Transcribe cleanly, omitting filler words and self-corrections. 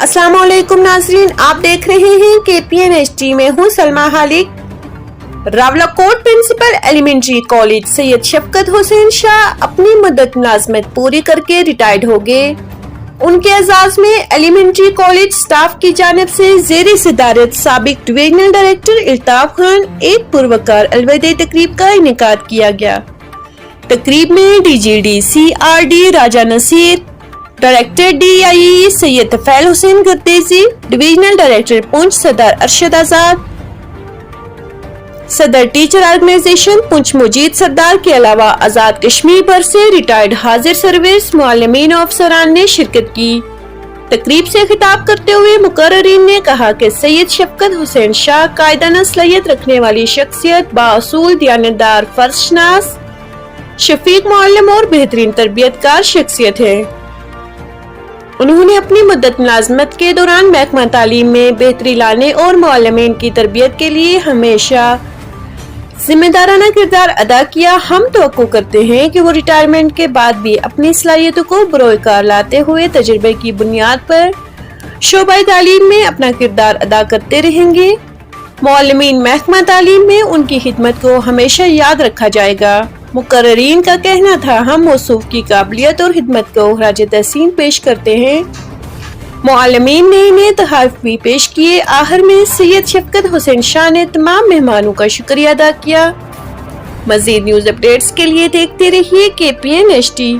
अस्सलाम वालेकुम नाज़रीन, आप देख रहे हैं KPN-HD में हूँ Salma Halik. Rawalakot principal elementary college Syed Shafqat Hussain Shah अपनी मुद्दत मुलाजमत पूरी करके रिटायर्ड हो गए। उनके एजाज में एलिमेंट्री कॉलेज स्टाफ की जानिब से ज़ेरे सदारत साबिक डिवीजनल डायरेक्टर इल्ताफ खान एक पुरवकार अलविदाई तकरीब का इनेकाद किया गया। तकरीब में DGD CRD Raja Naseer, director DIE Syed Tufail Hussain Gardezi, divisional director Poonch Sardar Arshad Azad, सदर टीचर ऑर्गेनाइजेशन पुंछ मुजीद सरदार के अलावा आजाद कश्मीर भर से रिटायर्ड हाजिर सर्विस मुअल्लिमीन अफसरान ने शिरकत की। तकरीब से खिताब करते हुए मुकर्ररीन ने कहा कि सैयद शफकत हुसैन शाह कायदाना सलाहियत रखने वाली शख्सियत, बाअसूल, दियानतदार, फर्जशनास, शफीक मुअल्लिम और बेहतरीन तरबियतकार शख्सियत है। उन्होंने अपनी मुद्दत मुलाजमत के दौरान महकमा तालीम में बेहतरी लाने और मुअल्लिमीन की तरबियत के लिए हमेशा जिम्मेदाराना किरदार अदा किया। हम तवक्को करते हैं कि वो रिटायरमेंट के बाद भी अपनी सलाहियतों को बरोकार लाते हुए तजुर्बे की बुनियाद पर शोबा तालीम में अपना किरदार अदा करते रहेंगे। मुअल्लिमीन महकमा तालीम में उनकी खिदमत को हमेशा याद रखा जाएगा। मुकर्ररीन का कहना था, हम मौसूफ की काबिलियत और खिदमत को खराज तहसीन पेश करते हैं। मुअल्लिमीन ने इन्हें तोहफ़े भी पेश किए। आखिर में सैयद शफकत हुसैन शाह ने तमाम मेहमानों का शुक्रिया अदा किया। मज़ीद न्यूज़ अपडेट्स के लिए देखते रहिए KPN-HD।